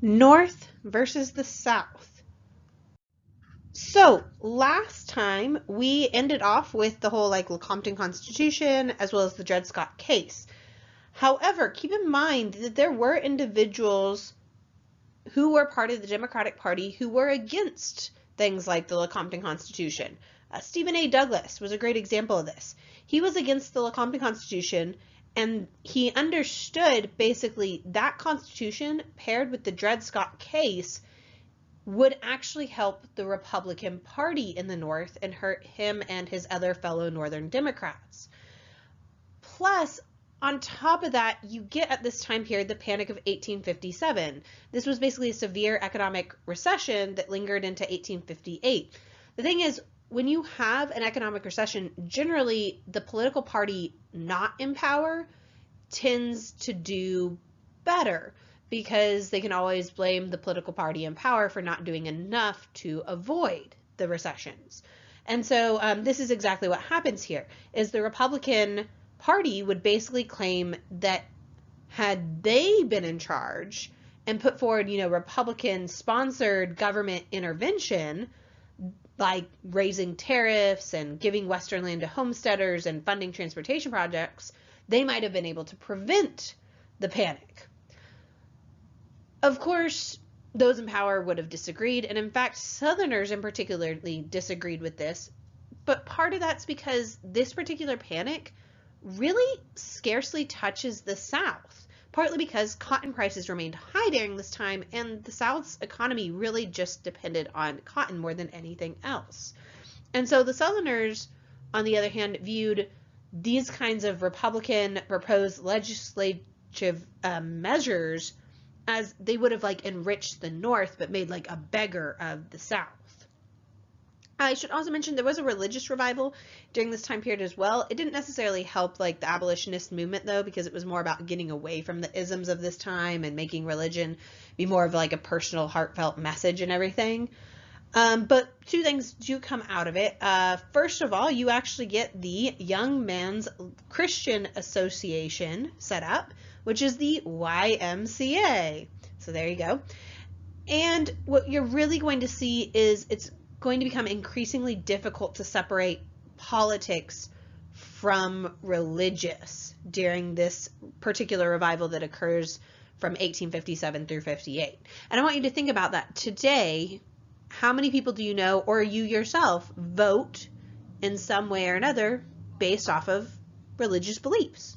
North versus the South. So last time we ended off with the whole Lecompton Constitution as well as the Dred Scott case. However, keep in mind that there were individuals who were part of the Democratic Party who were against things like the Lecompton Constitution. Stephen A. Douglas was a great example of this. He was against the Lecompton Constitution, and he understood basically that Constitution paired with the Dred Scott case would actually help the Republican Party in the North and hurt him and his other fellow Northern Democrats. Plus, on top of that, you get at this time period the Panic of 1857. This was basically a severe economic recession that lingered into 1858. The thing is, when you have an economic recession, generally the political party not in power tends to do better because they can always blame the political party in power for not doing enough to avoid the recessions. And so this is exactly what happens here, is the Republican Party would basically claim that had they been in charge and put forward, Republican-sponsored government intervention, like raising tariffs and giving Western land to homesteaders and funding transportation projects, they might have been able to prevent the panic. Of course, those in power would have disagreed, and in fact, Southerners in particularly disagreed with this, but part of that's because this particular panic really scarcely touches the South, partly because cotton prices remained high during this time, and the South's economy really just depended on cotton more than anything else. And so the Southerners, on the other hand, viewed these kinds of Republican proposed legislative measures as they would have enriched the North but made a beggar of the South. I should also mention there was a religious revival during this time period as well. It didn't necessarily help the abolitionist movement though, because it was more about getting away from the isms of this time and making religion be more of a personal, heartfelt message and everything. But two things do come out of it. First of all, you actually get the Young Men's Christian Association set up, which is the YMCA. So there you go. And what you're really going to see is it's going to become increasingly difficult to separate politics from religious during this particular revival that occurs from 1857 through 58. And I want you to think about that. Today, how many people do you know, or you yourself, vote in some way or another based off of religious beliefs?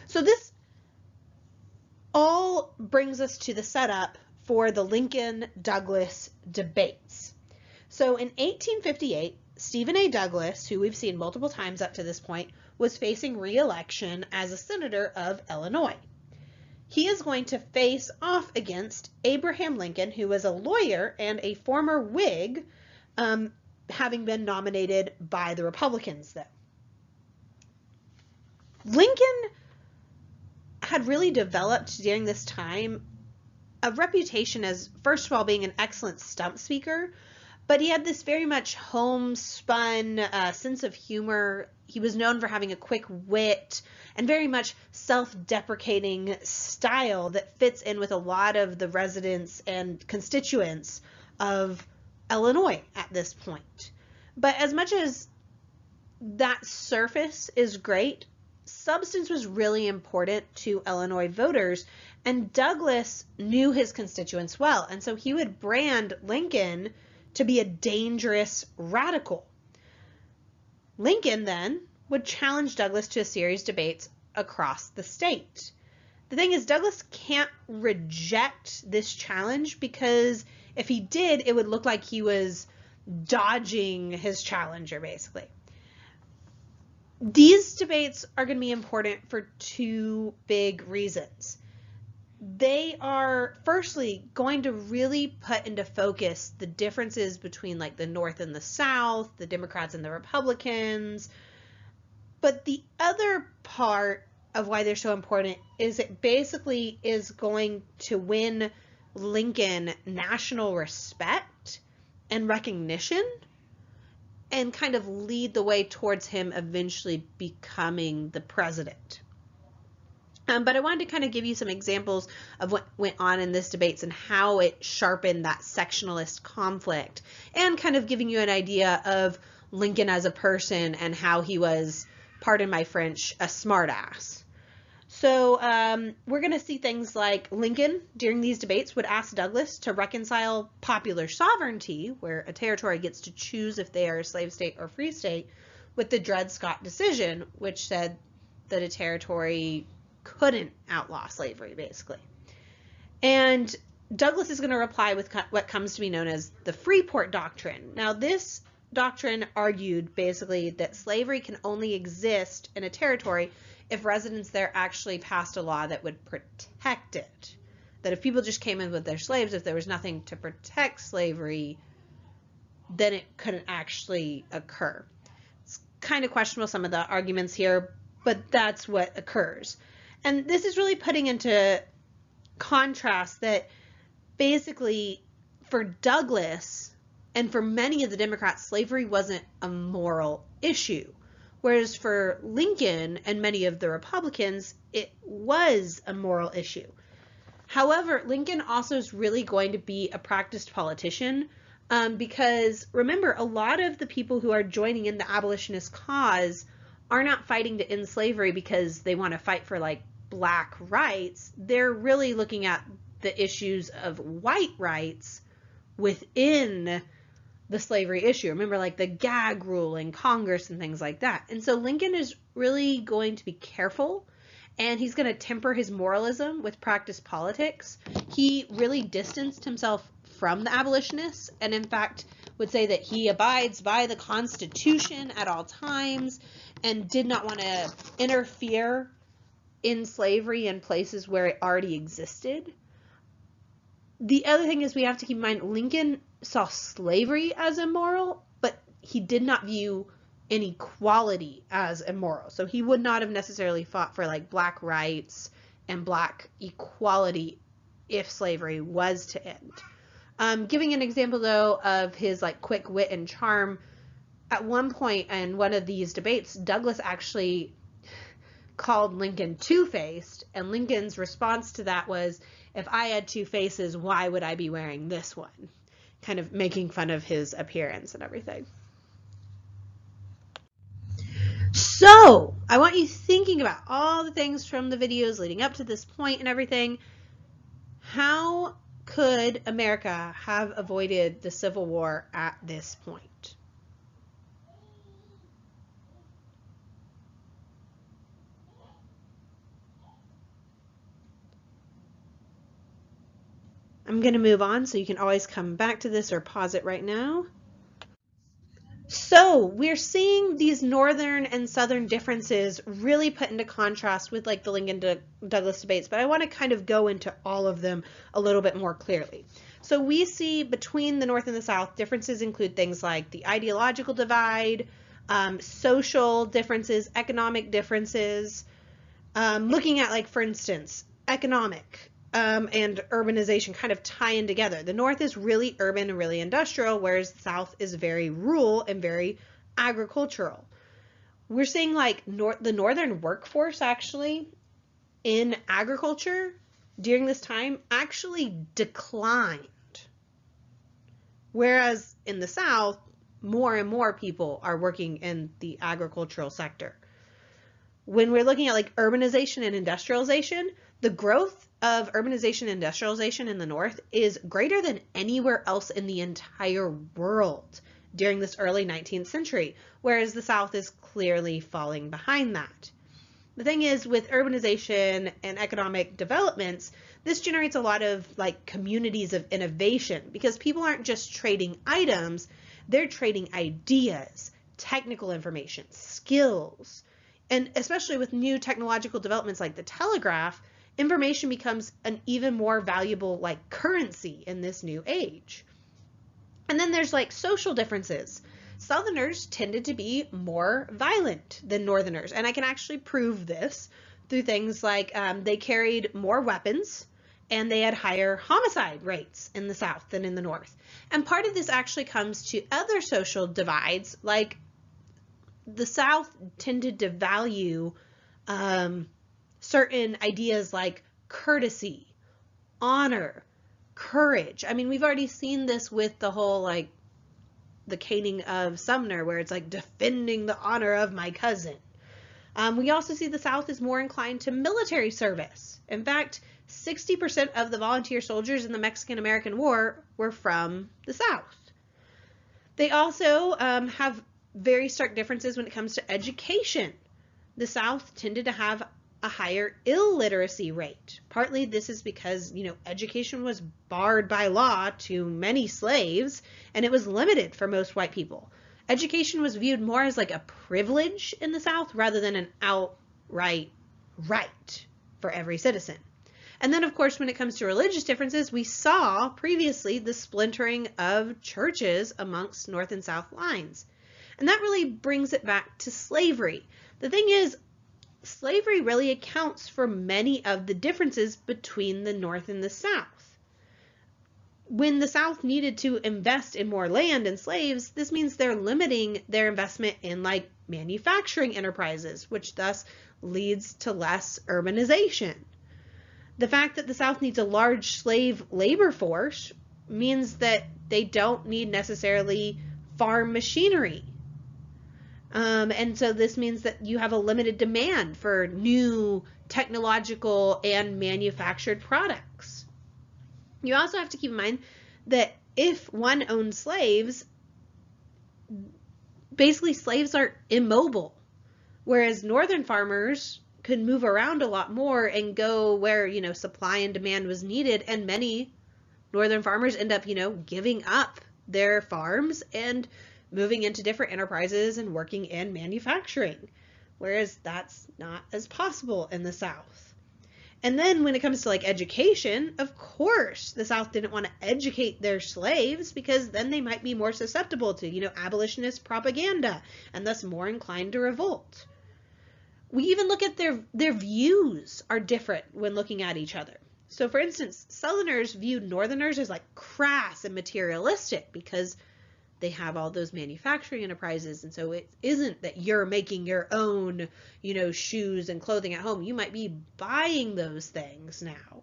So this all brings us to the setup for the Lincoln-Douglas debates. So in 1858, Stephen A. Douglas, who we've seen multiple times up to this point, was facing re-election as a senator of Illinois. He is going to face off against Abraham Lincoln, who was a lawyer and a former Whig, having been nominated by the Republicans, though. Lincoln had really developed during this time a reputation as, first of all, being an excellent stump speaker, but he had this very much homespun sense of humor. He was known for having a quick wit and very much self-deprecating style that fits in with a lot of the residents and constituents of Illinois at this point. But as much as that surface is great, substance was really important to Illinois voters, and Douglas knew his constituents well, and so he would brand Lincoln to be a dangerous radical. Lincoln then would challenge Douglas to a series of debates across the state. The thing is, Douglas can't reject this challenge because if he did, it would look like he was dodging his challenger, basically. These debates are going to be important for two big reasons. They are, firstly, going to really put into focus the differences between the North and the South, the Democrats and the Republicans. But the other part of why they're so important is it basically is going to win Lincoln national respect and recognition and kind of lead the way towards him eventually becoming the president. But I wanted to kind of give you some examples of what went on in this debates and how it sharpened that sectionalist conflict, and kind of giving you an idea of Lincoln as a person and how he was, pardon my French, a smartass. So we're going to see things like Lincoln during these debates would ask Douglas to reconcile popular sovereignty, where a territory gets to choose if they are a slave state or free state, with the Dred Scott decision, which said that a territory couldn't outlaw slavery, basically. And Douglas is going to reply with what comes to be known as the Freeport Doctrine. Now, this doctrine argued basically that slavery can only exist in a territory if residents there actually passed a law that would protect it. That if people just came in with their slaves, if there was nothing to protect slavery, then it couldn't actually occur. It's kind of questionable, some of the arguments here, but that's what occurs. And this is really putting into contrast that basically for Douglas and for many of the Democrats, slavery wasn't a moral issue. Whereas for Lincoln and many of the Republicans, it was a moral issue. However, Lincoln also is really going to be a practiced politician because remember, a lot of the people who are joining in the abolitionist cause are not fighting to end slavery because they want to fight for like black rights. They're really looking at the issues of white rights within the slavery issue. Remember, like the gag rule in Congress and things like that. And so Lincoln is really going to be careful, and he's going to temper his moralism with practice politics. He really distanced himself from the abolitionists, and in fact would say that he abides by the Constitution at all times and did not want to interfere in slavery in places where it already existed. The other thing is we have to keep in mind Lincoln saw slavery as immoral, but he did not view inequality as immoral. So he would not have necessarily fought for like black rights and black equality if slavery was to end. Giving an example though of his like quick wit and charm, at one point in one of these debates, Douglas actually called Lincoln two-faced, and Lincoln's response to that was, if I had two faces, why would I be wearing this one? Kind of making fun of his appearance and everything. So I want you thinking about all the things from the videos leading up to this point and everything. How could America have avoided the Civil War at this point? I'm going to move on, so you can always come back to this or pause it right now. So we're seeing these northern and southern differences really put into contrast with like the Lincoln-Douglas debates, but I want to kind of go into all of them a little bit more clearly. So we see between the North and the South, differences include things like the ideological divide, social differences, economic differences, looking at like, for instance, economic and urbanization kind of tie in together. The North is really urban and really industrial, whereas the South is very rural and very agricultural. We're seeing like the northern workforce actually in agriculture during this time actually declined, whereas in the South, more and more people are working in the agricultural sector. When we're looking at like urbanization and industrialization, the growth of urbanization and industrialization in the North is greater than anywhere else in the entire world during this early 19th century, whereas the South is clearly falling behind that. The thing is, with urbanization and economic developments, this generates a lot of like communities of innovation, because people aren't just trading items, they're trading ideas, technical information, skills. And especially with new technological developments like the telegraph, information becomes an even more valuable like currency in this new age. And then there's like social differences. Southerners tended to be more violent than Northerners, and I can actually prove this through things like they carried more weapons and they had higher homicide rates in the South than in the North. And part of this actually comes to other social divides, like the South tended to value certain ideas like courtesy, honor, courage. I mean, we've already seen this with the whole, like, the caning of Sumner, where it's like defending the honor of my cousin. We also see the South is more inclined to military service. In fact, 60% of the volunteer soldiers in the Mexican-American War were from the South. They also have very stark differences when it comes to education. The South tended to have a higher illiteracy rate. Partly this is because, education was barred by law to many slaves, and it was limited for most white people. Education was viewed more as like a privilege in the South rather than an outright right for every citizen. And then, of course, when it comes to religious differences, we saw previously the splintering of churches amongst North and South lines. And that really brings it back to slavery. The thing is, slavery really accounts for many of the differences between the North and the South. When the South needed to invest in more land and slaves, this means they're limiting their investment in like manufacturing enterprises, which thus leads to less urbanization. The fact that the South needs a large slave labor force means that they don't need necessarily farm machinery. And so this means that you have a limited demand for new technological and manufactured products. You also have to keep in mind that if one owned slaves, basically slaves are immobile, whereas northern farmers could move around a lot more and go where, supply and demand was needed. And many northern farmers end up, giving up their farms and moving into different enterprises and working in manufacturing, whereas that's not as possible in the South. And then when it comes to like education, of course, the South didn't want to educate their slaves because then they might be more susceptible to, abolitionist propaganda and thus more inclined to revolt. We even look at their views are different when looking at each other. So for instance, Southerners viewed Northerners as like crass and materialistic because they have all those manufacturing enterprises. And so it isn't that you're making your own, shoes and clothing at home. You might be buying those things now.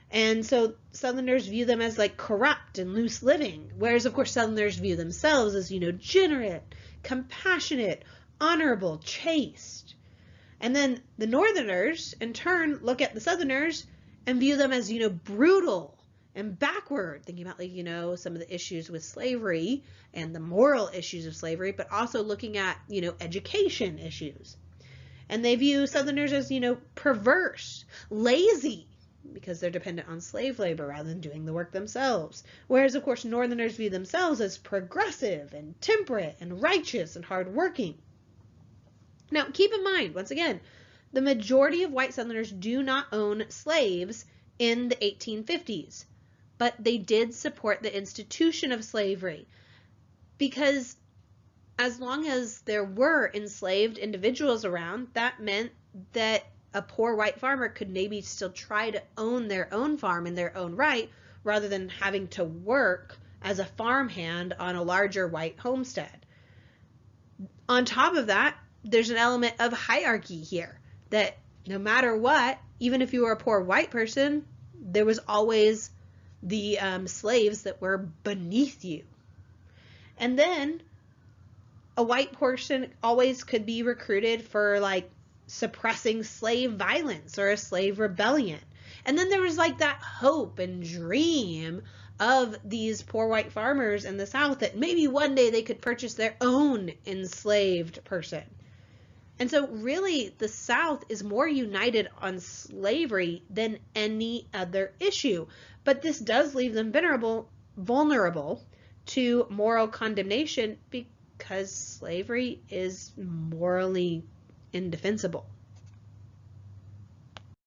And so Southerners view them as like corrupt and loose living. Whereas of course Southerners view themselves as, generous, compassionate, honorable, chaste. And then the Northerners in turn look at the Southerners and view them as, brutal and backward, thinking about like, some of the issues with slavery and the moral issues of slavery, but also looking at, education issues. And they view Southerners as, perverse, lazy, because they're dependent on slave labor rather than doing the work themselves. Whereas, of course, Northerners view themselves as progressive and temperate and righteous and hardworking. Now, keep in mind, once again, the majority of white Southerners do not own slaves in the 1850s. But they did support the institution of slavery because as long as there were enslaved individuals around, that meant that a poor white farmer could maybe still try to own their own farm in their own right rather than having to work as a farmhand on a larger white homestead. On top of that, there's an element of hierarchy here that no matter what, even if you were a poor white person, there was always the slaves that were beneath you. And then a white person always could be recruited for like suppressing slave violence or a slave rebellion. And then there was like that hope and dream of these poor white farmers in the South that maybe one day they could purchase their own enslaved person. And so really the South is more united on slavery than any other issue. But this does leave them vulnerable to moral condemnation because slavery is morally indefensible.